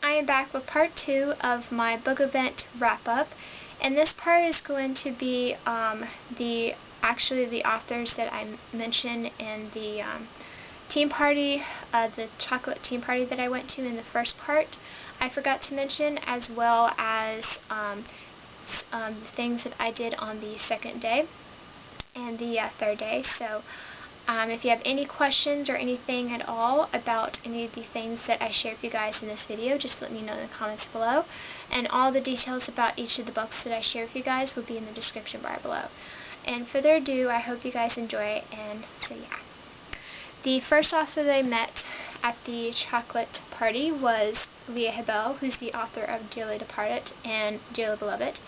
I am back with part 2 of my book event wrap-up, and this part is going to be the authors that I mentioned in the team party, the chocolate team party that I went to in the first part. I forgot to mention, as well as the things that I did on the second day and the third day. So if you have any questions or anything at all about any of the things that I shared with you guys in this video, just let me know in the comments below. And all the details about each of the books that I share with you guys will be in the description bar below. And further ado, I hope you guys enjoy it, and so yeah. The first author that I met at the chocolate party was Leah Hebel, who's the author of Dearly Departed and Dearly Beloved.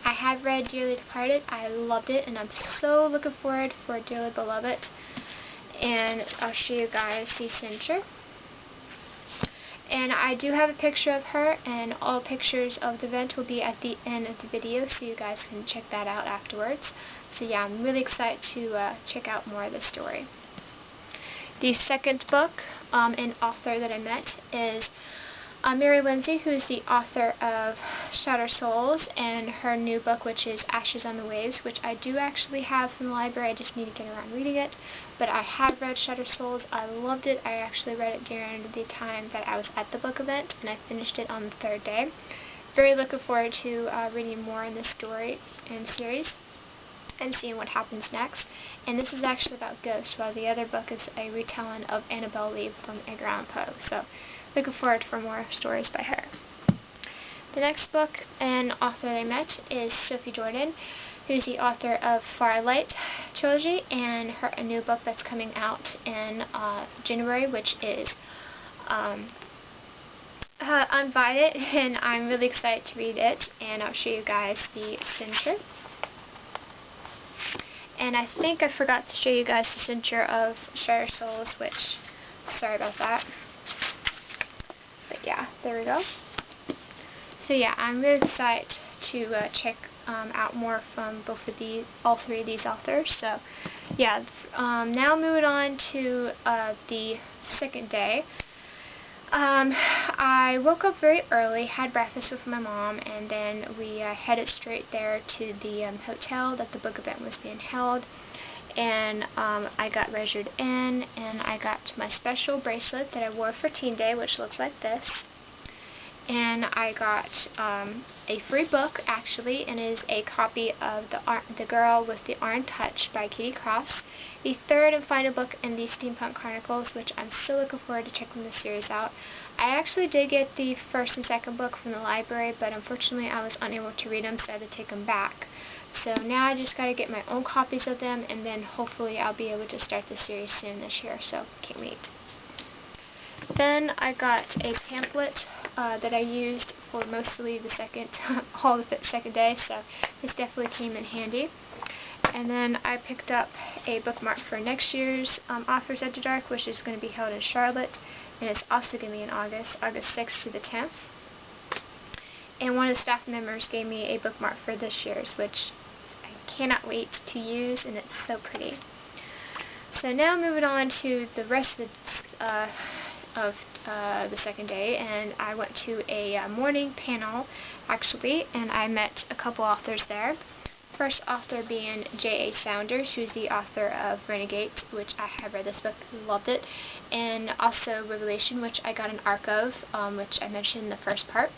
I have read Dearly Departed, I loved it, and I'm so looking forward for Dearly Beloved. And I'll show you guys the censure. And I do have a picture of her, and all pictures of the event will be at the end of the video, so you guys can check that out afterwards. So yeah, I'm really excited to check out more of the story. The second book and author that I met is Mary Lindsay, who is the author of Shattered Souls, and her new book, which is Ashes on the Waves, which I do actually have from the library. I just need to get around reading it. But I have read Shattered Souls. I loved it. I actually read it during the time that I was at the book event, and I finished it on the third day. Very looking forward to reading more in this story and series and seeing what happens next. And this is actually about ghosts, while the other book is a retelling of Annabelle Lee from Edgar Allan Poe. So looking forward for more stories by her. The next book and author I met is Sophie Jordan, who's the author of Firelight trilogy, and a new book that's coming out in January, which is Uninvited, and I'm really excited to read it, and I'll show you guys the censure. And I think I forgot to show you guys the censure of Shattered Souls, which, sorry about that. But yeah, there we go. So yeah, I'm really excited to check out more from all three of these authors. So yeah, now moving on to the second day. I woke up very early, had breakfast with my mom, and then we headed straight there to the hotel that the book event was being held. And I got registered in, and I got my special bracelet that I wore for Teen Day, which looks like this. And I got a free book, actually, and it is a copy of The Girl with the Iron Touch by Kitty Cross, the third and final book in the Steampunk Chronicles, which I'm still looking forward to checking the series out. I actually did get the first and second book from the library, but unfortunately I was unable to read them, so I had to take them back. So now I just gotta get my own copies of them, and then hopefully I'll be able to start the series soon this year, so can't wait. Then I got a pamphlet that I used for mostly the all of the second day, so this definitely came in handy. And then I picked up a bookmark for next year's Authors After Dark, which is going to be held in Charlotte, and it's also going to be in August 6th to the 10th. And one of the staff members gave me a bookmark for this year's, which I cannot wait to use, and it's so pretty. So now moving on to the rest of the second day, and I went to a morning panel, actually, and I met a couple authors there. First author being J.A. Saunders, who's the author of Renegade, which I have read this book, loved it, and also Revelation, which I got an ARC of, which I mentioned in the first part.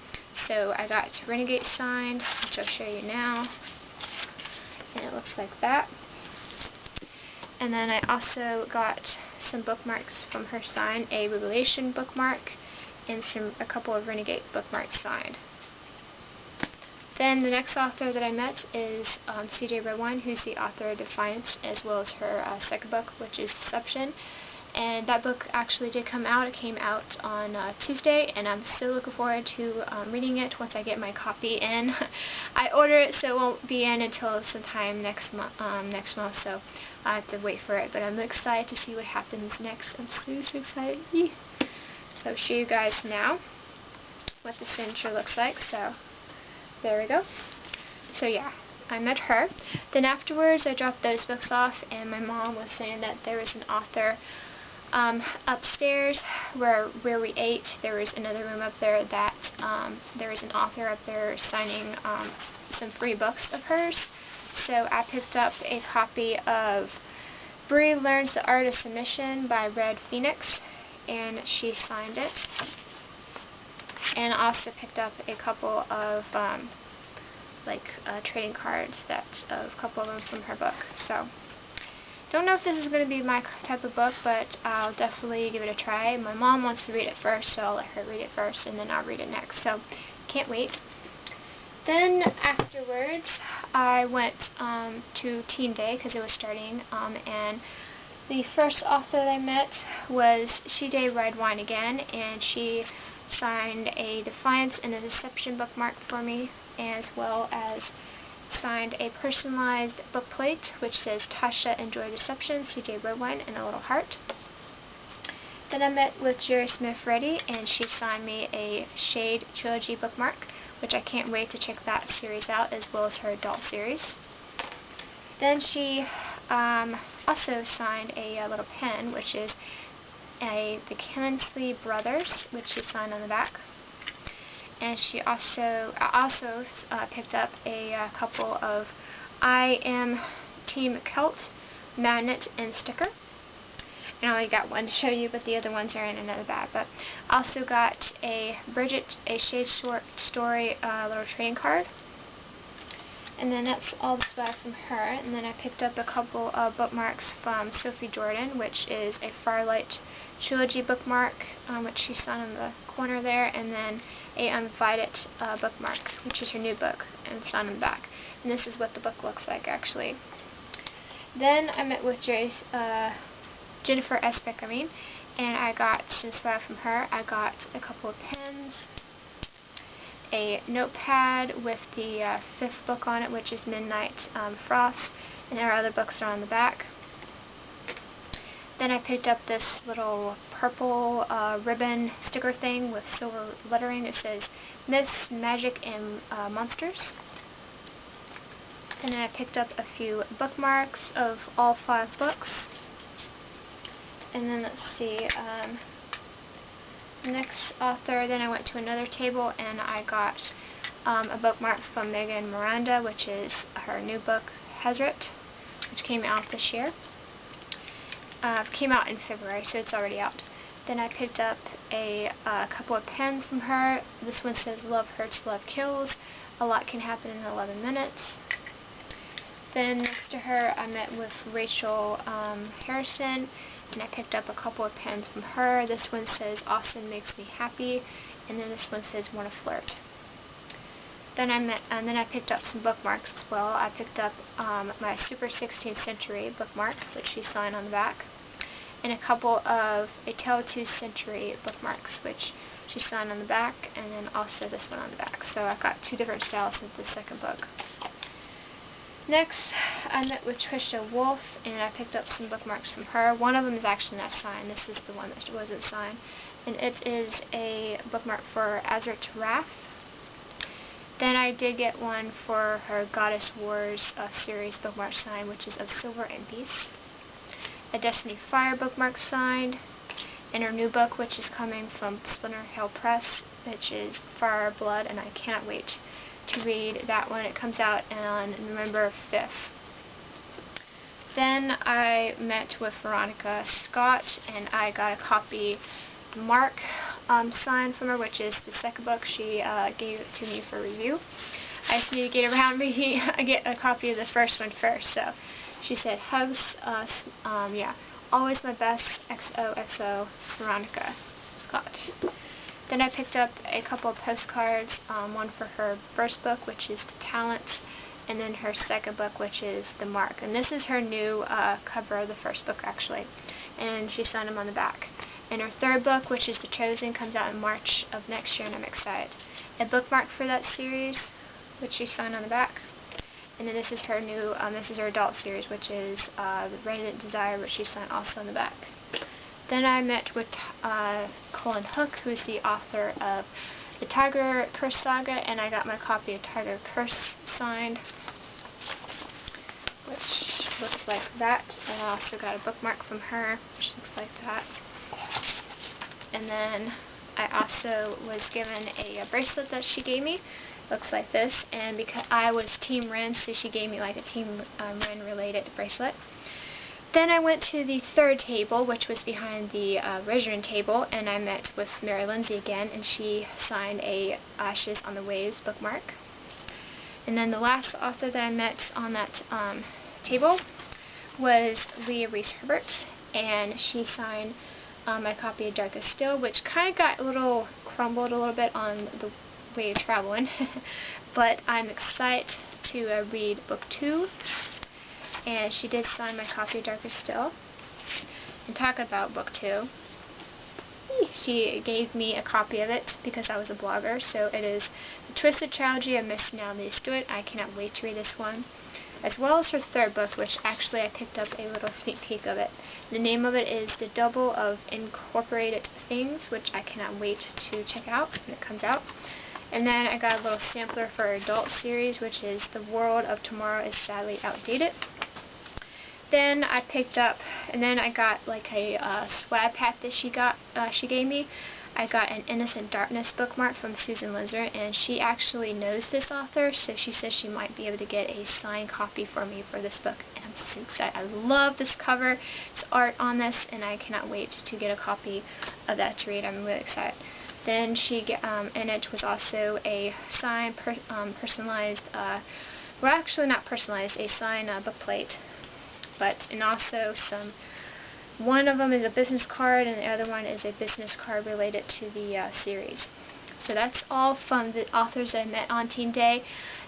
So I got Renegade signed, which I'll show you now, and it looks like that. And then I also got some bookmarks from her signed, a Revelation bookmark, and a couple of Renegade bookmarks signed. Then the next author that I met is C.J. Redwine, who's the author of Defiance, as well as her second book, which is Deception. And that book actually did come out. It came out on Tuesday, and I'm still looking forward to reading it once I get my copy in. I ordered it, so it won't be in until sometime next month, so I have to wait for it. But I'm excited to see what happens next. I'm so excited. Yee. So I'll show you guys now what the censure looks like. So there we go. So yeah, I met her. Then afterwards I dropped those books off, and my mom was saying that there was an author Upstairs, where we ate, there was another room up there that there was an author up there signing some free books of hers. So I picked up a copy of Bree Learns the Art of Submission by Red Phoenix, and she signed it. And I also picked up a couple of trading cards, a couple of them from her book. So don't know if this is going to be my type of book, but I'll definitely give it a try. My mom wants to read it first, so I'll let her read it first, and then I'll read it next. So can't wait. Then afterwards, I went to Teen Day because it was starting, and the first author that I met was She Day Red Wine Again, and she signed a Defiance and a Deception bookmark for me, as well as signed a personalized book plate which says Tasha Enjoy Deception, CJ Redwine, and a little heart. Then I met with Jerry Smith Reddy, and she signed me a Shade Trilogy bookmark, which I can't wait to check that series out, as well as her adult series. Then she also signed a little pen, which is the Kensley Brothers, which she signed on the back. And she also picked up a couple of I Am Team Celt magnet and sticker. And I only got one to show you, but the other ones are in another bag. But I also got a Bridget, a Shade Short Story little trading card. And then that's all the swag from her. And then I picked up a couple of bookmarks from Sophie Jordan, which is a Firelight Trilogy bookmark, which she signed on the corner there, and then a Uninvited bookmark, which is her new book, and signed on the back. And this is what the book looks like, actually. Then I met with Jennifer Esbeck, and I got some swag from her. I got a couple of pens, a notepad with the 5th book on it, which is Midnight Frost, and there are other books that are on the back. Then I picked up this little purple ribbon sticker thing with silver lettering. It says Myths, Magic, and Monsters. And then I picked up a few bookmarks of all 5 books. And then let's see, next author, then I went to another table and I got a bookmark from Megan Miranda, which is her new book, Hazret, which came out this year. Came out in February, so it's already out. Then I picked up a couple of pens from her. This one says Love Hurts, Love Kills. A lot can happen in 11 minutes. Then next to her, I met with Rachel Harrison, and I picked up a couple of pens from her. This one says Austin Makes Me Happy, and then this one says Wanna Flirt. Then I picked up some bookmarks as well. I picked up my Super 16th Century bookmark, which she signed on the back, and a couple of A Tale of Two Century bookmarks, which she signed on the back, and then also this one on the back. So I've got 2 different styles of the second book. Next, I met with Trisha Wolfe, and I picked up some bookmarks from her. One of them is actually not signed. This is the one that wasn't signed, and it is a bookmark for Azrath Wrath. Then I did get one for her Goddess Wars series bookmark signed, which is of Silver and Peace. A Destiny Fire bookmark signed, and her new book, which is coming from Splinter Hill Press, which is Fire Blood, and I cannot wait to read that one. It comes out on November 5th. Then I met with Veronica Scott, and I got a copy Mark signed from her, which is the second book. She gave it to me for review. I just need to get around reading. I get a copy of the first one first. So she said, hugs, yeah, always my best, XOXO, Veronica Scott. Then I picked up a couple of postcards, one for her first book, which is The Talents, and then her second book, which is The Mark. And this is her new cover of the first book, actually, and she signed them on the back. And her third book, which is The Chosen, comes out in March of next year, and I'm excited. A bookmark for that series, which she signed on the back. And then this is her new, this is her adult series, which is The Radiant Desire, which she signed also on the back. Then I met with Colin Hook, who's the author of the Tiger Curse Saga, and I got my copy of Tiger Curse signed. which looks like that. And I also got a bookmark from her, which looks like that. And then I also was given a bracelet that she gave me. Looks like this. And because I was Team Ren, so she gave me like a Team Ren related bracelet. Then I went to the third table, which was behind the Admirand table, and I met with Mary Lindsay again, and she signed a Ashes on the Waves bookmark. And then the last author that I met on that table was Leah Reese Herbert, and she signed my copy of Darkest Still, which kind of got a little crumbled a little bit on the way of traveling. But I'm excited to read book 2. And she did sign my copy of Darkest Still. And talking about book 2, she gave me a copy of it because I was a blogger. So it is the Twisted Trilogy of Miss Now Leads to It. I cannot wait to read this one. As well as her third book, which actually I picked up a little sneak peek of it. The name of it is The Double of Incorporated Things, which I cannot wait to check out when it comes out. And then I got a little sampler for her adult series, which is The World of Tomorrow is Sadly Outdated. Then I picked up, and then I got like a swag pack that she gave me. I got an Innocent Darkness bookmark from Susan Lizer, and she actually knows this author, so she says she might be able to get a signed copy for me for this book, and I'm so excited. I love this cover, it's art on this, and I cannot wait to get a copy of that to read. I'm really excited. Then and it was also a signed, personalized, well actually not personalized, a signed bookplate. And also one of them is a business card and the other one is a business card related to the series. So that's all from the authors that I met on Team Day.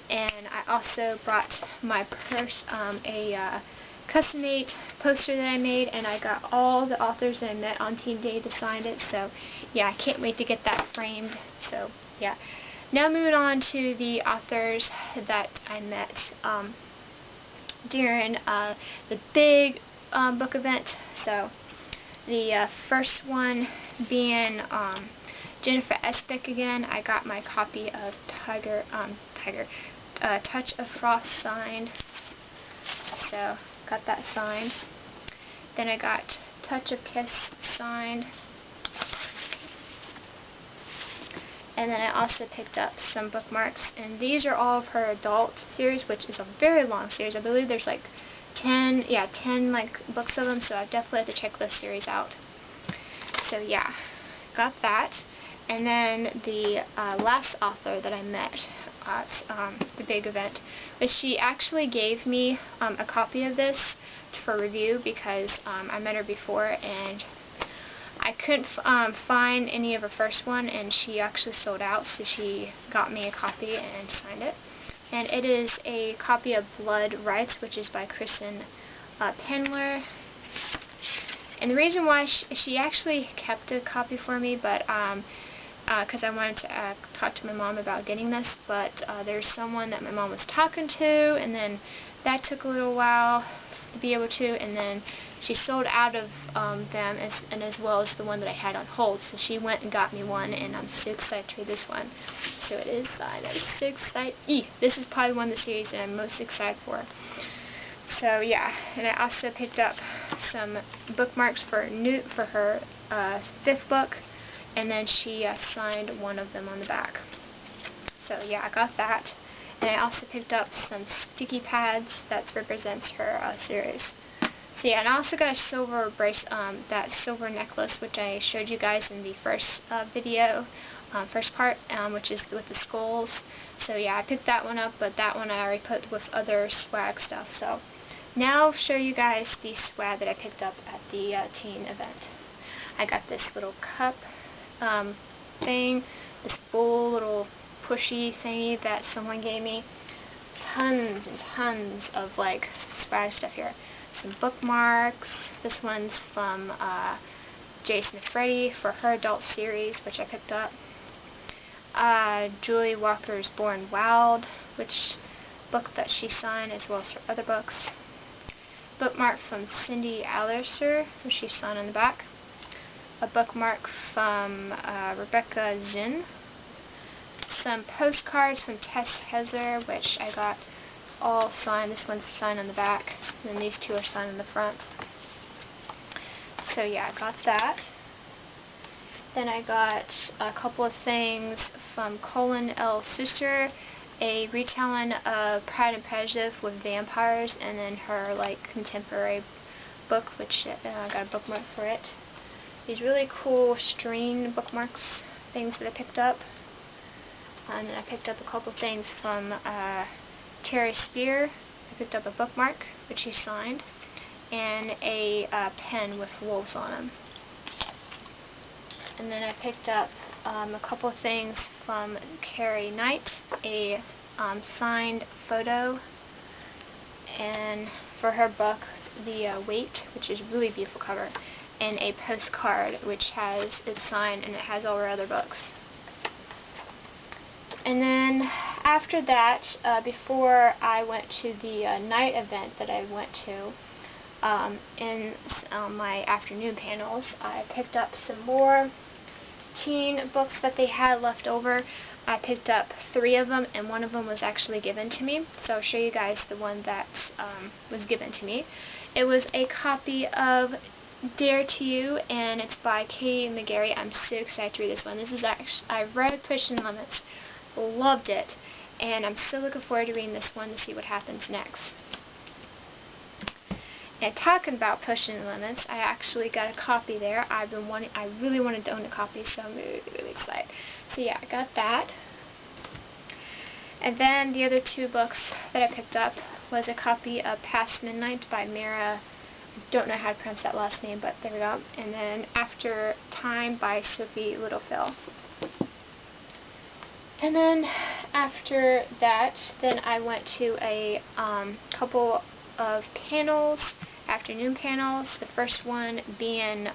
And I also brought my purse, a custom-made poster that I made, and I got all the authors that I met on Team Day to sign it. So yeah, I can't wait to get that framed. So yeah. Now moving on to the authors that I met during the big book event. So the first one being Jennifer Espik again. I got my copy of Touch of Frost signed. So got that signed. Then I got Touch of Kiss signed. And then I also picked up some bookmarks, and these are all of her adult series, which is a very long series. I believe there's like 10 like books of them, so I definitely have to check this series out. So yeah, got that. And then the last author that I met at the big event, but she actually gave me a copy of this for review because I met her before and I couldn't find any of her first one, and she actually sold out, so she got me a copy and signed it. And it is a copy of Blood Rights, which is by Kristen Pendler. And the reason why she actually kept a copy for me, but because I wanted to talk to my mom about getting this, but there's someone that my mom was talking to, and then that took a little while to be able to, and then she sold out of them, as well as the one that I had on hold. So she went and got me one, and I'm so excited to read this one. So it is signed. I'm so excited. This is probably one of the series that I'm most excited for. So yeah, and I also picked up some bookmarks for her 5th book, and then she signed one of them on the back. So yeah, I got that. And I also picked up some sticky pads that represents her series. So yeah, and I also got a silver that silver necklace, which I showed you guys in the first video, first part, which is with the skulls. So yeah, I picked that one up, but that one I already put with other swag stuff. So now I'll show you guys the swag that I picked up at the teen event. I got this little cup thing, this full little pushy thingy that someone gave me. Tons and tons of like swag stuff here. Some bookmarks. This one's from Jason Freddy for her adult series, which I picked up. Julie Walker's Born Wild, which book that she signed, as well as her other books. Bookmark from Cindy Alliser, which she signed on the back. A bookmark from Rebecca Zinn. Some postcards from Tess Heather, which I got all signed. This one's signed on the back, and then these two are signed on the front. So yeah, I got that. Then I got a couple of things from Colin L. Susser, a retelling of Pride and Prejudice with vampires, and then her like contemporary book, which I got a bookmark for it. These really cool string bookmarks, things that I picked up. And then I picked up a couple things from Terry Spear. I picked up a bookmark, which he signed, and a pen with wolves on them. And then I picked up a couple things from Carrie Knight, a signed photo, and for her book, The Wait, which is a really beautiful cover, and a postcard which has it signed, and it has all her other books. And then after that, before I went to the night event that I went to, in my afternoon panels, I picked up some more teen books that they had left over. I picked up 3 of them, and one of them was actually given to me. So I'll show you guys the one that was given to me. It was a copy of Dare to You, and it's by Katie McGarry. I'm so excited to read this one. This is actually, I read Pushing Limits, loved it, and I'm still looking forward to reading this one to see what happens next. And talking about Pushing the Limits, I actually got a copy there. I really wanted to own a copy, so I'm really, really excited. So yeah, I got that. And then the other 2 books that I picked up was a copy of Past Midnight by Mara. I don't know how to pronounce that last name, but there we go. And then After Time by Sophie Littlefield. And then after that, then I went to a couple of panels, afternoon panels, the first one being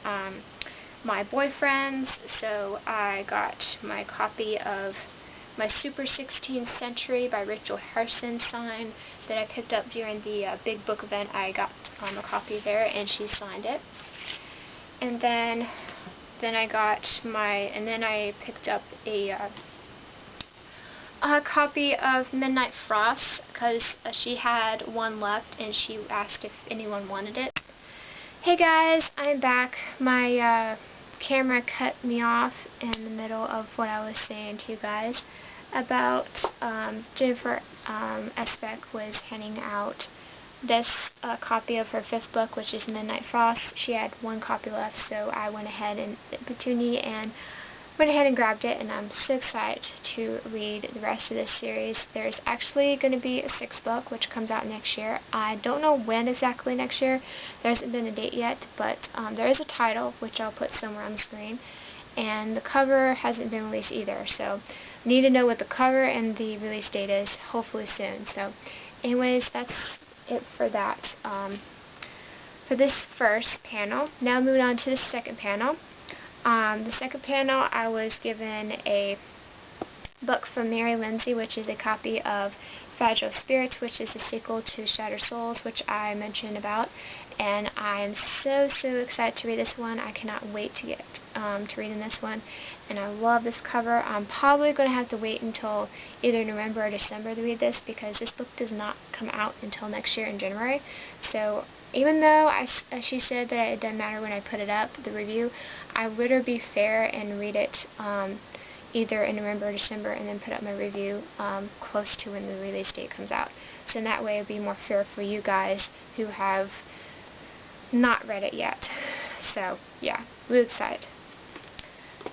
my boyfriend's. So I got my copy of My Super 16th Century by Rachel Harrison signed that I picked up during the big book event. I got a copy there, and she signed it. And then I picked up a copy of Midnight Frost, because she had one left and she asked if anyone wanted it. Hey guys, I'm back. My camera cut me off in the middle of what I was saying to you guys about Jennifer Esbeck was handing out this copy of her 5th book, which is Midnight Frost. She had one copy left, so I went ahead and grabbed it, and I'm so excited to read the rest of this series. There's actually going to be a 6th book, which comes out next year. I don't know when exactly next year. There hasn't been a date yet, but there is a title, which I'll put somewhere on the screen, and the cover hasn't been released either, so need to know what the cover and the release date is, hopefully soon. So anyways, that's it for that, for this first panel. Now moving on to the second panel. The second panel, I was given a book from Mary Lindsay, which is a copy of Fragile Spirits, which is the sequel to Shattered Souls, which I mentioned about, and I'm so excited to read this one. I cannot wait to get to reading this one, and I love this cover. I'm probably going to have to wait until either November or December to read this, because this book does not come out until next year in January. So even though she said that it doesn't matter when I put it up, the review, I would rather be fair and read it either in November or December, and then put up my review close to when the release date comes out. So in that way, it would be more fair for you guys who have not read it yet. So yeah, really excited.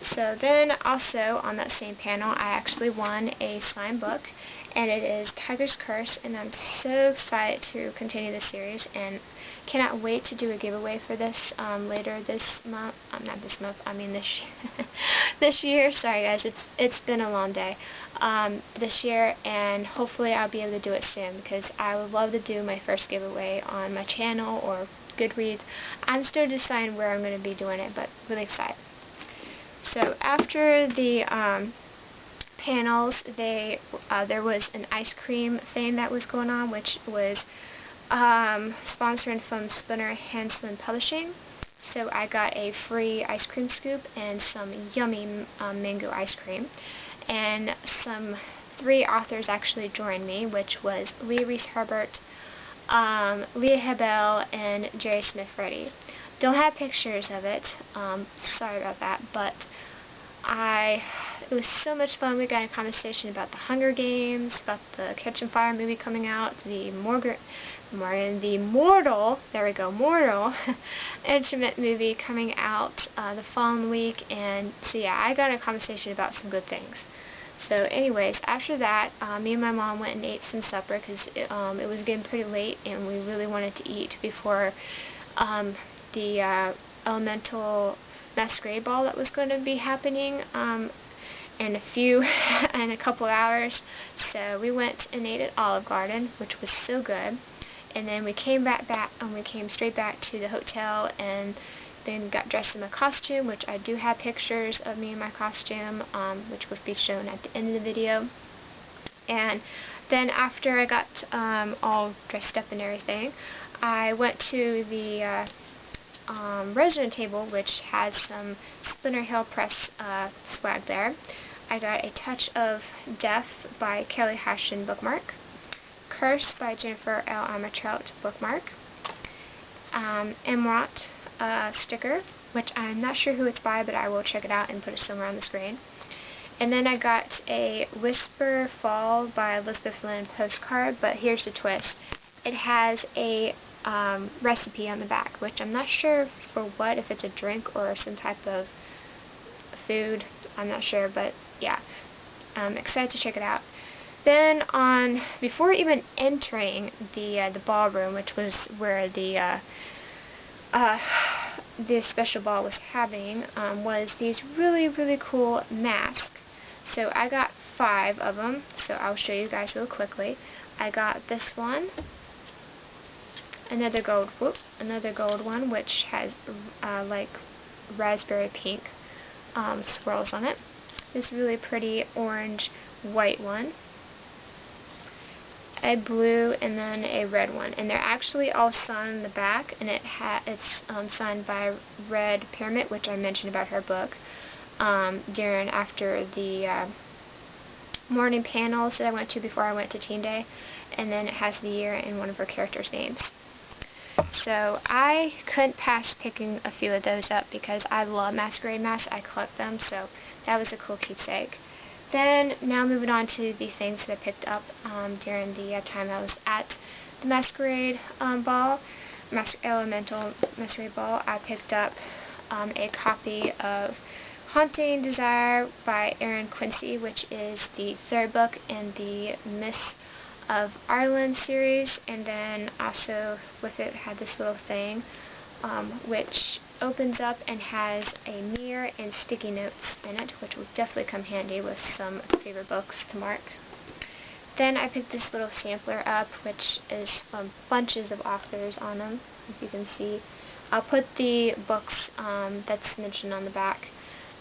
So then also on that same panel, I actually won a signed book, and it is Tiger's Curse, and I'm so excited to continue this series, and cannot wait to do a giveaway for this later this month. Not this month, I mean this this year. Sorry guys, it's been a long day. This year, and hopefully I'll be able to do it soon, because I would love to do my first giveaway on my channel or Goodreads. I'm still deciding where I'm going to be doing it, but really excited. So after the panels, there was an ice cream thing that was going on, which was sponsored from Splinter Hanson Publishing. So I got a free ice cream scoop and some yummy mango ice cream, and some 3 authors actually joined me, which was Lee Reese Herbert, Leah Hebel, and Jerry Smith Reddy. Don't have pictures of it, sorry about that, but it was so much fun. We got a conversation about the Hunger Games, about the Catching Fire movie coming out, the Mortal Instrument movie coming out the following week, and so yeah, I got a conversation about some good things. So anyways, after that, me and my mom went and ate some supper because it was getting pretty late and we really wanted to eat before the elemental masquerade ball that was going to be happening in a couple hours. So we went and ate at Olive Garden, which was so good. And then we came straight back to the hotel and then got dressed in my costume, which I do have pictures of me in my costume, which will be shown at the end of the video. And then after I got all dressed up and everything, I went to the resident table, which had some Splinter Hill Press swag there. I got a Touch of Death by Kelly Hashin bookmark, Curse by Jennifer L. Armentrout bookmark, Admirand sticker, which I'm not sure who it's by, but I will check it out and put it somewhere on the screen. And then I got a Whisper Fall by Elizabeth Lynn postcard, but here's the twist. It has a recipe on the back, which I'm not sure for what, if it's a drink or some type of food, I'm not sure, but yeah, I'm excited to check it out. Then before even entering the ballroom, which was where the special ball was happening, was these really, really cool masks. So I got 5 of them, so I'll show you guys real quickly. I got this one, another gold one, which has like raspberry pink swirls on it. This really pretty orange white one, a blue, and then a red one, and they're actually all signed on the back, and it's signed by Red Pyramid, which I mentioned about her book after the morning panels that I went to before I went to Teen Day, and then it has the year and one of her characters' names. So I couldn't pass picking a few of those up because I love masquerade masks. I collect them, so that was a cool keepsake. Then, now moving on to the things that I picked up during the time I was at the masquerade elemental masquerade ball. I picked up a copy of Haunting Desire by Erin Quincy, which is the 3rd book in the Miss of Ireland series, and then also with it had this little thing which opens up and has a mirror and sticky notes in it, which will definitely come handy with some favorite books to mark. Then I picked this little sampler up, which is from bunches of authors on them, if you can see. I'll put the books that's mentioned on the back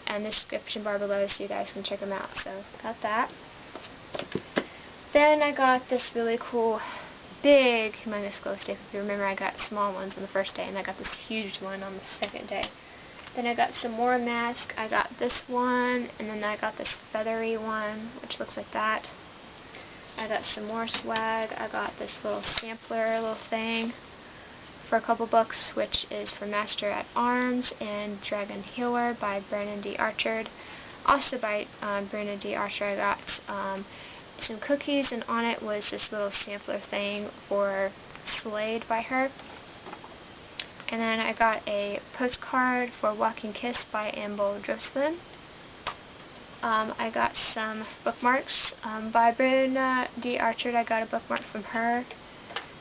and the description bar below so you guys can check them out. So got that. Then I got this really cool big humongous glow stick. If you remember, I got small ones on the first day, and I got this huge one on the second day. Then I got some more masks. I got this one, and then I got this feathery one, which looks like that. I got some more swag. I got this little sampler little thing for a couple books, which is for Master at Arms and Dragon Healer by Brandon D. Archard. Also by Brandon D. Archard, I got some cookies, and on it was this little sampler thing for Slade by her. And then I got a postcard for Walking Kiss by Amber Jocelyn. I got some bookmarks by Brandon D. Archard. I got a bookmark from her.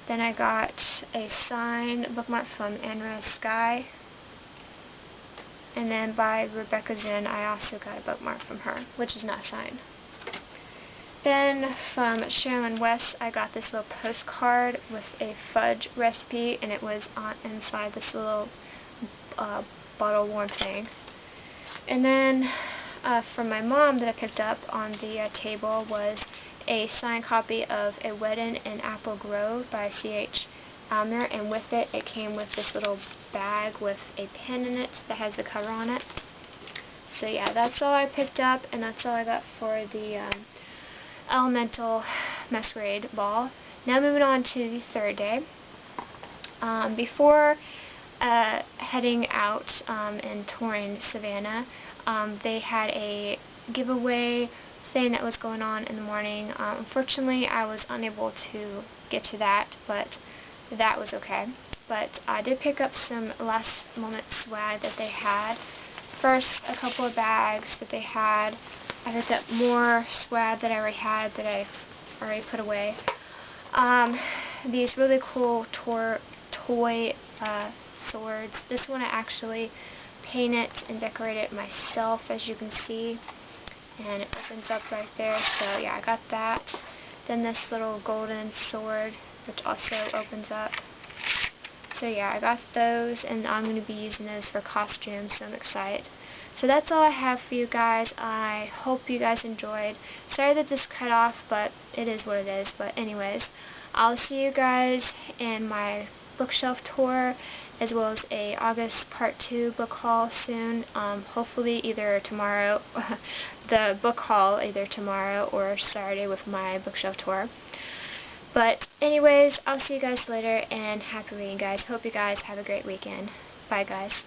Then I got a signed bookmark from Anra Sky. And then by Rebecca Zinn, I also got a bookmark from her, which is not signed. Then from Sherilyn West, I got this little postcard with a fudge recipe, and it was inside this little bottle warm thing. And then from my mom that I picked up on the table was a signed copy of A Wedding in Apple Grove by C.H. Almer, and with it, it came with this little bag with a pin in it that has the cover on it. So yeah, that's all I picked up, and that's all I got for the elemental masquerade ball. Now moving on to the third day. Before heading out and touring Savannah, they had a giveaway thing that was going on in the morning. Unfortunately, I was unable to get to that, but that was okay. But I did pick up some last moment swag that they had. First, a couple of bags that they had. I picked up more swag that I already had that I already put away. These really cool toy swords. This one I actually painted and decorated myself, as you can see, and it opens up right there. So yeah, I got that. Then this little golden sword, which also opens up. So yeah, I got those, and I'm going to be using those for costumes, so I'm excited. So that's all I have for you guys. I hope you guys enjoyed. Sorry that this cut off, but it is what it is. But anyways, I'll see you guys in my bookshelf tour, as well as a August part 2 book haul soon. Hopefully either tomorrow, the book haul either tomorrow or Saturday with my bookshelf tour. But anyways, I'll see you guys later, and happy reading, guys. Hope you guys have a great weekend. Bye, guys.